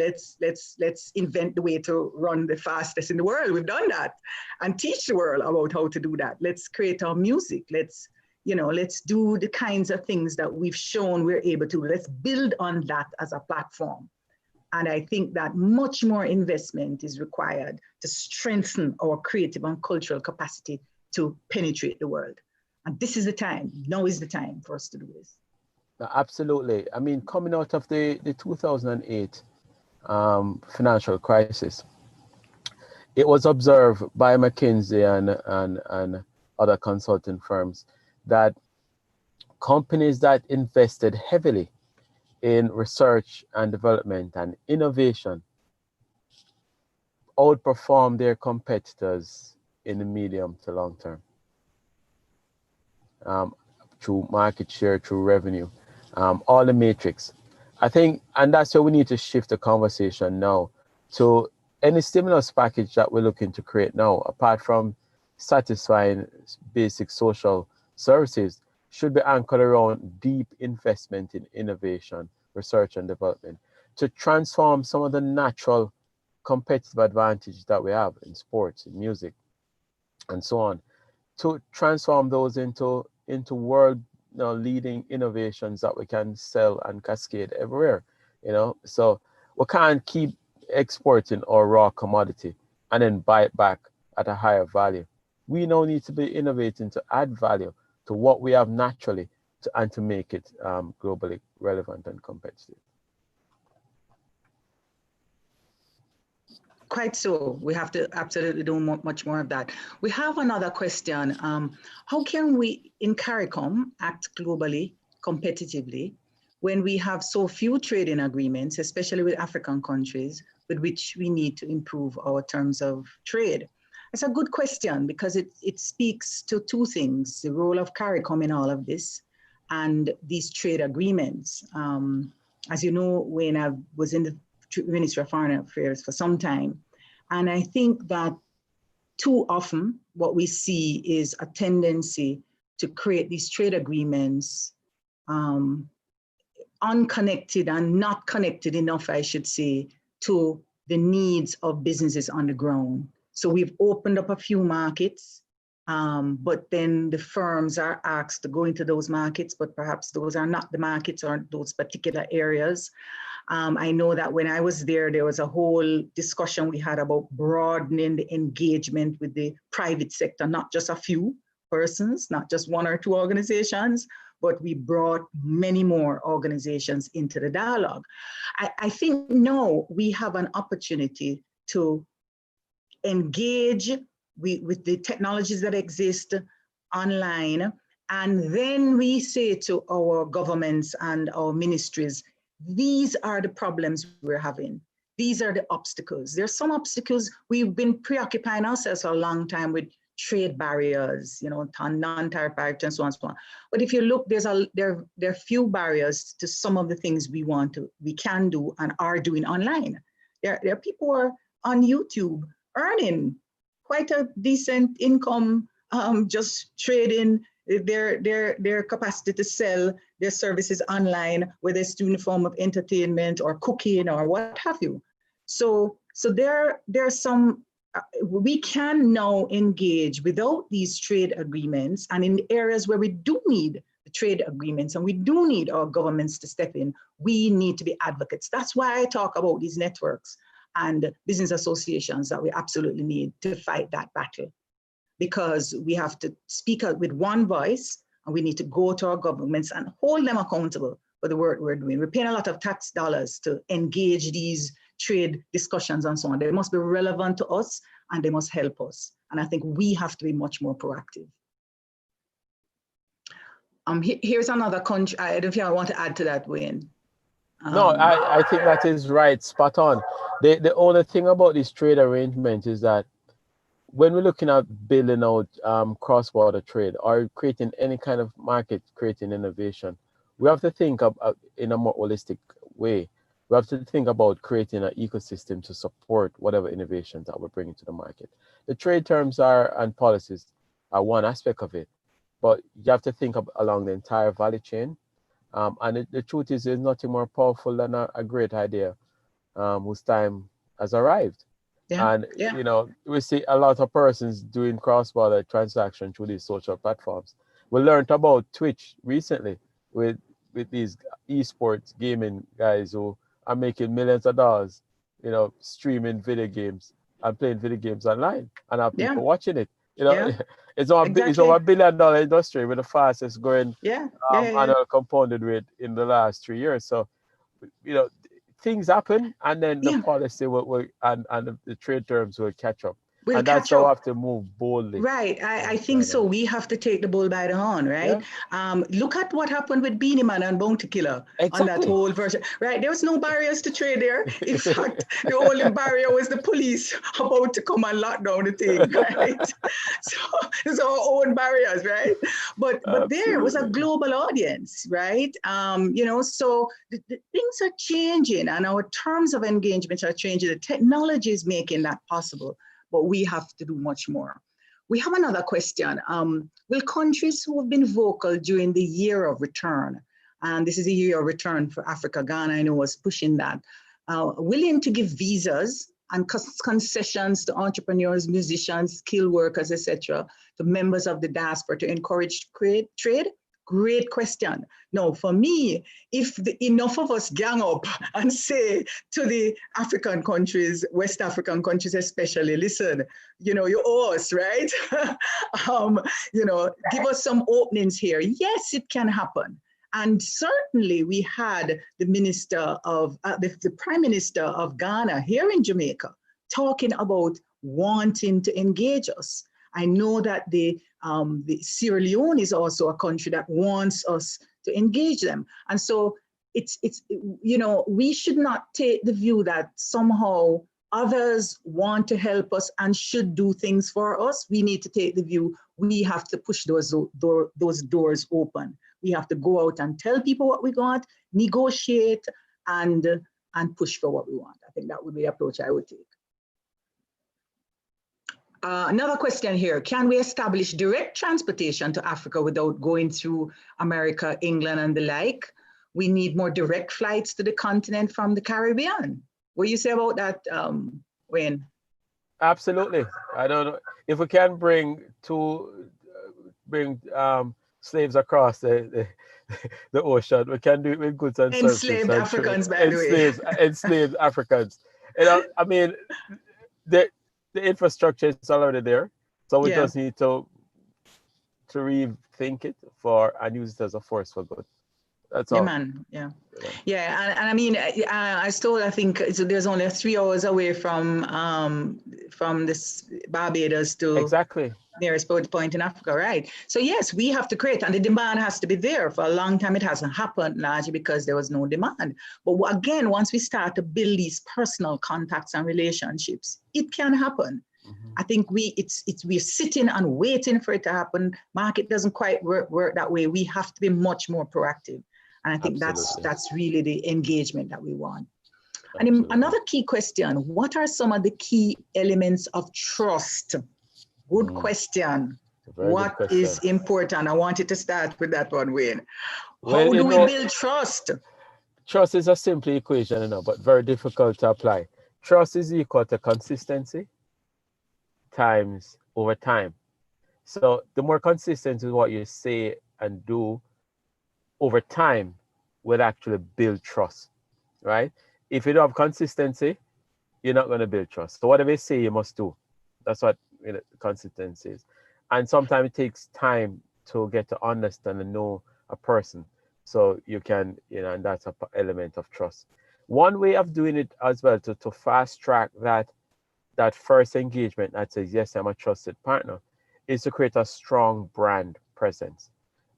invent the way to run the fastest in the world. We've done that, and teach the world about how to do that. Let's create our music. Let's do the kinds of things that we've shown we're able to. Let's build on that as a platform. And I think that much more investment is required to strengthen our creative and cultural capacity to penetrate the world. And this is the time. Now is the time for us to do this. Absolutely. I mean, coming out of the 2008 financial crisis, it was observed by McKinsey and other consulting firms that companies that invested heavily in research and development and innovation outperformed their competitors in the medium to long term, through market share, through revenue, all the matrix. I think, and that's where we need to shift the conversation now to any stimulus package that we're looking to create now, apart from satisfying basic social services, should be anchored around deep investment in innovation, research and development to transform some of the natural competitive advantage that we have in sports, in music, and so on, to transform those into world leading innovations that we can sell and cascade everywhere. So we can't keep exporting our raw commodity and then buy it back at a higher value. We now need to be innovating to add value to what we have naturally and to make it globally relevant and competitive. Quite so. We have to absolutely do much more of that. We have another question. How can we in CARICOM act globally, competitively, when we have so few trading agreements, especially with African countries, with which we need to improve our terms of trade? It's a good question because it speaks to two things: the role of CARICOM in all of this and these trade agreements. As you know, when I was in the Ministry of Foreign Affairs for some time, and I think that too often what we see is a tendency to create these trade agreements unconnected and not connected enough, I should say, to the needs of businesses on the ground. So we've opened up a few markets, but then the firms are asked to go into those markets, but perhaps those are not the markets or those particular areas. I know that when I was there, there was a whole discussion we had about broadening the engagement with the private sector, not just a few persons, not just one or two organizations, but we brought many more organizations into the dialogue. I think now we have an opportunity to engage with the technologies that exist online, and then we say to our governments and our ministries, these are the problems we're having. These are the obstacles. There's some obstacles. We've been preoccupying ourselves for a long time with trade barriers, you know, non-tariff barriers and so on and so on. But if you look, there are few barriers to some of the things we can do and are doing online. There are people who are on YouTube earning quite a decent income, just trading their capacity to sell their services online, whether it's doing a form of entertainment or cooking or what have you. So there are some, we can now engage without these trade agreements, and in areas where we do need the trade agreements and we do need our governments to step in, we need to be advocates. That's why I talk about these networks and business associations that we absolutely need to fight that battle, because we have to speak out with one voice, and we need to go to our governments and hold them accountable for the work we're doing. We're paying a lot of tax dollars to engage these trade discussions and so on. They must be relevant to us and they must help us. And I think we have to be much more proactive. Here's another country. I don't know if you want to add to that, Wayne. No, I think that is right, spot on. The only thing about this trade arrangement is that when we're looking at building out cross-border trade or creating any kind of market, creating innovation, we have to think of in a more holistic way. We have to think about creating an ecosystem to support whatever innovations that we're bringing to the market. The trade terms and policies are one aspect of it, but you have to think along the entire value chain. And the truth is, there's nothing more powerful than a great idea whose time has arrived. Yeah, and you know, we see a lot of persons doing cross-border transactions through these social platforms. We learned about Twitch recently with these esports gaming guys who are making millions of dollars, you know, streaming video games and playing video games online, and have people watching it. You know, it's over $1 billion industry with the fastest growing annual compounded rate in the last 3 years. So, you know, things happen, and then the policy will and the trade terms will catch up. And that's how we have to move boldly. Right, I think so. We have to take the bull by the horn, right? Yeah. Look at what happened with Beenie Man and Bounty Killer on that whole version, right? There was no barriers to trade there. In fact, the only barrier was the police about to come and lock down the thing, right? So it's our own barriers, right? But there was a global audience, right? You know, so the things are changing, and our terms of engagement are changing. The technology is making that possible. But we have to do much more. We have another question. Will countries who have been vocal during the year of return, and this is a year of return for Africa, Ghana, I know was pushing that, willing to give visas and concessions to entrepreneurs, musicians, skilled workers, etc., to members of the diaspora to encourage trade? Great question. Now, for me, if enough of us gang up and say to the African countries, West African countries especially, listen, you know, you owe us, right? You know, give us some openings here. Yes, it can happen. And certainly we had the minister of, the Prime Minister of Ghana here in Jamaica talking about wanting to engage us. I know that the Sierra Leone is also a country that wants us to engage them. And so it's you know, we should not take the view that somehow others want to help us and should do things for us. We need to take the view we have to push those doors open. We have to go out and tell people what we want, negotiate, and push for what we want. I think that would be the approach I would take. Another question here, can we establish direct transportation to Africa without going through America, England, and the like? We need more direct flights to the continent from the Caribbean. What do you say about that, Wayne? Absolutely. I don't know if we can bring slaves across the ocean. We can do it with goods and services. Enslaved Africans, by the way. Enslaved Africans. You know, I mean, the infrastructure is already there, so we just need to rethink it and use it as a force for good. That's all. Yeah, man. Yeah. And I mean, I think there's only 3 hours away from this Barbados to exactly nearest point in Africa, right? So yes, we have to create, and the demand has to be there. For a long time, it hasn't happened largely because there was no demand. But again, once we start to build these personal contacts and relationships, it can happen. Mm-hmm. I think we're sitting and waiting for it to happen. Market doesn't quite work that way. We have to be much more proactive. And I think that's really the engagement that we want. Absolutely. And another key question, what are some of the key elements of trust? Good question. What is important? I wanted to start with that one, Wayne. How do we build trust? Trust is a simple equation, you know, but very difficult to apply. Trust is equal to consistency times over time. So the more consistent is what you say and do over time will actually build trust, right? If you don't have consistency, you're not going to build trust. So whatever you say, you must do. That's what consistency is. And sometimes it takes time to get to understand and know a person. So you can, you know, and that's an element of trust. One way of doing it as well to fast track that first engagement that says, yes, I'm a trusted partner, is to create a strong brand presence.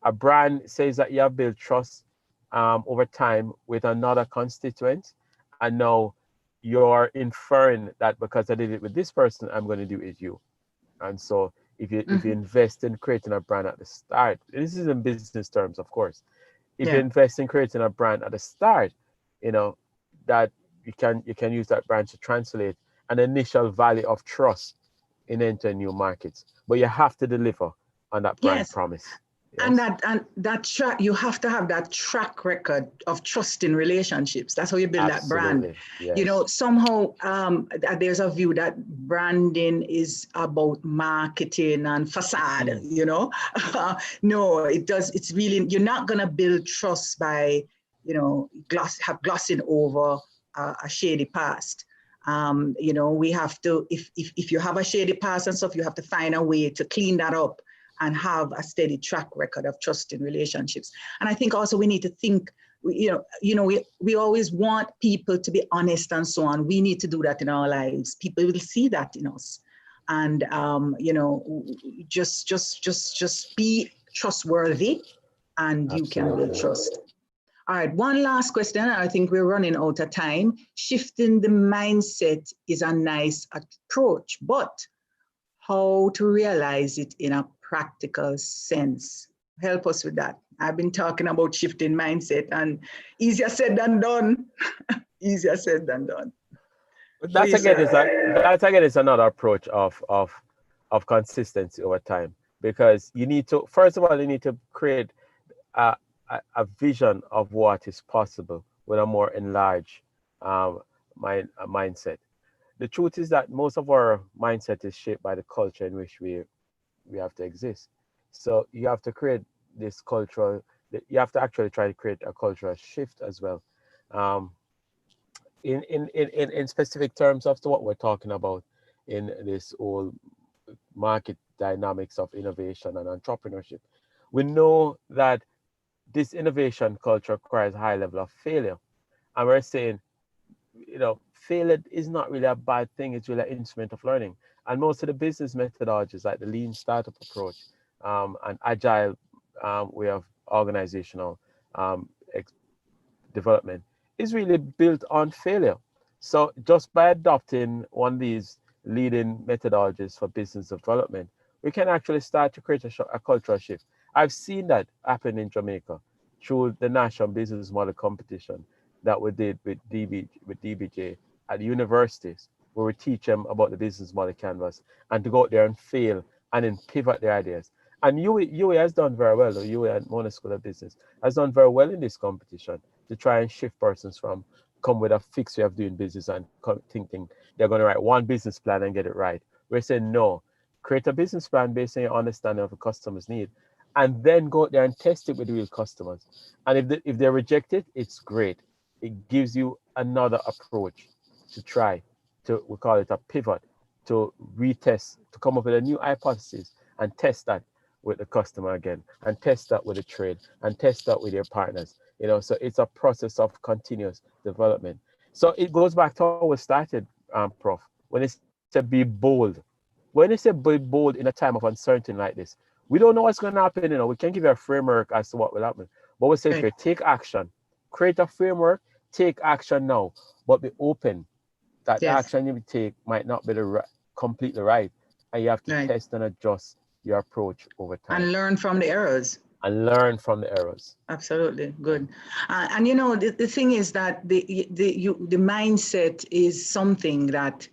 A brand says that you have built trust over time with another constituent, and now you're inferring that because I did it with this person, I'm going to do it with you. And so if you invest in creating a brand at the start, this is in business terms, of course. If you invest in creating a brand at the start, you know, that you can use that brand to translate an initial value of trust into new markets. But you have to deliver on that brand promise. Yes. And that track, you have to have that track record of trust in relationships. That's how you build that brand. Yes. You know, somehow there's a view that branding is about marketing and facade, you know. No, it's really, you're not going to build trust by, you know, glossing over a shady past. You know, we have to, if you have a shady past and stuff, you have to find a way to clean that up and have a steady track record of trust in relationships. And I think also we need to think, we always want people to be honest and so on. We need to do that in our lives. People will see that in us. And, you know, just be trustworthy and you can build trust. All right, one last question. I think we're running out of time. Shifting the mindset is a nice approach, but how to realize it in a practical sense? Help us with that. I've been talking about shifting mindset, and easier said than done. Easier said than done. That again is another approach of consistency over time, because you need to, first of all, you need to create a vision of what is possible with a more enlarged mindset. The truth is that most of our mindset is shaped by the culture in which we have to exist. So you have to create this cultural, you have to actually try to create a cultural shift as well. In specific terms of what we're talking about in this whole market dynamics of innovation and entrepreneurship, we know that this innovation culture requires a high level of failure. And we're saying, failure is not really a bad thing, it's really an instrument of learning. And most of the business methodologies like the lean startup approach and agile way of organizational development is really built on failure. So just by adopting one of these leading methodologies for business development, we can actually start to create a cultural shift. I've seen that happen in Jamaica through the National Business Model Competition that we did with DBJ at universities, where we teach them about the business model canvas and to go out there and fail and then pivot their ideas. And UA has done very well, or UA at Mona School of Business has done very well in this competition to try and shift persons from come with a fixed way of doing business and thinking they're going to write one business plan and get it right. We're saying, no, create a business plan based on your understanding of the customer's need, and then go out there and test it with real customers. And if they reject it, it's great. It gives you another approach to try to, we call it a pivot, to retest, to come up with a new hypothesis and test that with the customer again, and test that with the trade, and test that with your partners. So it's a process of continuous development. So it goes back to how we started, Prof. When it's to be bold. When it's to be bold in a time of uncertainty like this, we don't know what's going to happen. We can't give you a framework as to what will happen. But we say, okay, take action, create a framework, take action now, but be open that the action you take might not be completely right, and you have to test and adjust your approach over time. And learn from the errors. Absolutely, good. And the thing is that the mindset is something that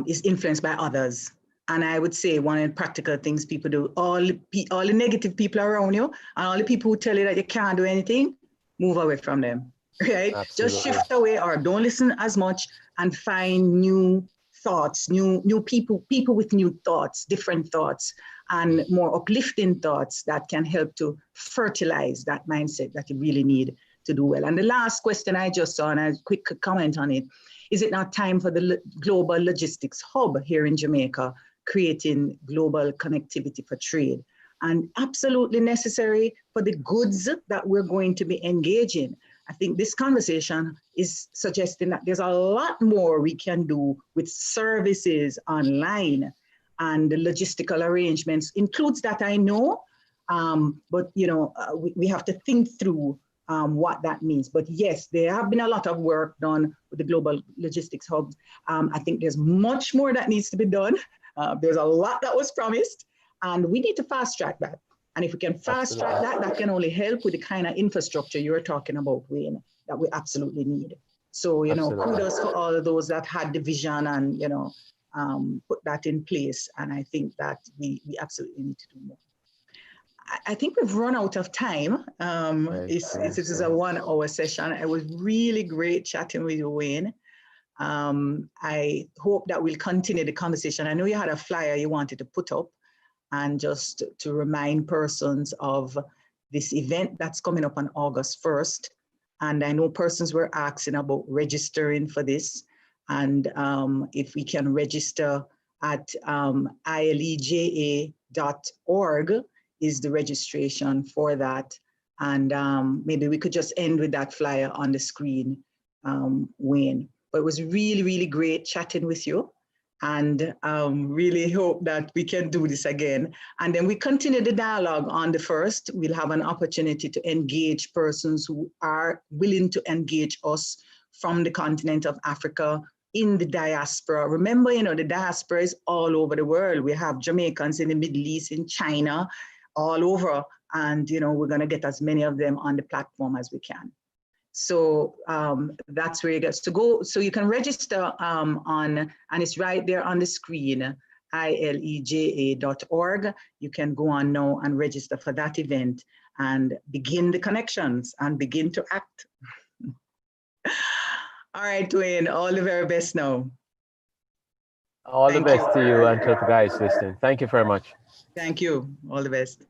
is influenced by others. And I would say one of the practical things people do, all the negative people around you and all the people who tell you that you can't do anything, move away from them, right? Absolutely. Just shift away or don't listen as much and find new thoughts, new people with new thoughts, different thoughts, and more uplifting thoughts that can help to fertilize that mindset that you really need to do well. And the last question I just saw, and a quick comment on it, is it not time for the Global Logistics Hub here in Jamaica, creating global connectivity for trade? And absolutely necessary for the goods that we're going to be engaging. I think this conversation is suggesting that there's a lot more we can do with services online, and the logistical arrangements includes that, I know, but we have to think through what that means. But yes, there have been a lot of work done with the Global Logistics Hub. I think there's much more that needs to be done. There's a lot that was promised, and we need to fast track that. And if we can fast track that, that can only help with the kind of infrastructure you're talking about, Wayne, that we absolutely need. So, kudos for all of those that had the vision and, put that in place. And I think that we absolutely need to do more. I think we've run out of time. This is a 1 hour session. It was really great chatting with you, Wayne. I hope that we'll continue the conversation. I know you had a flyer you wanted to put up, and just to remind persons of this event that's coming up on August 1st. And I know persons were asking about registering for this. And if we can register at ileja.org is the registration for that. And maybe we could just end with that flyer on the screen, Wayne. But it was really, really great chatting with you. And really hope that we can do this again. And then we continue the dialogue on the 1st. We'll have an opportunity to engage persons who are willing to engage us from the continent of Africa in the diaspora. Remember, the diaspora is all over the world. We have Jamaicans in the Middle East, in China, all over. And, we're going to get as many of them on the platform as we can. So that's where you get to go. So you can register and it's right there on the screen, ileja.org. You can go on now and register for that event and begin the connections and begin to act. All right, Wayne, all the very best now. All the best to you and to the guys listening. Thank you very much. Thank you. All the best.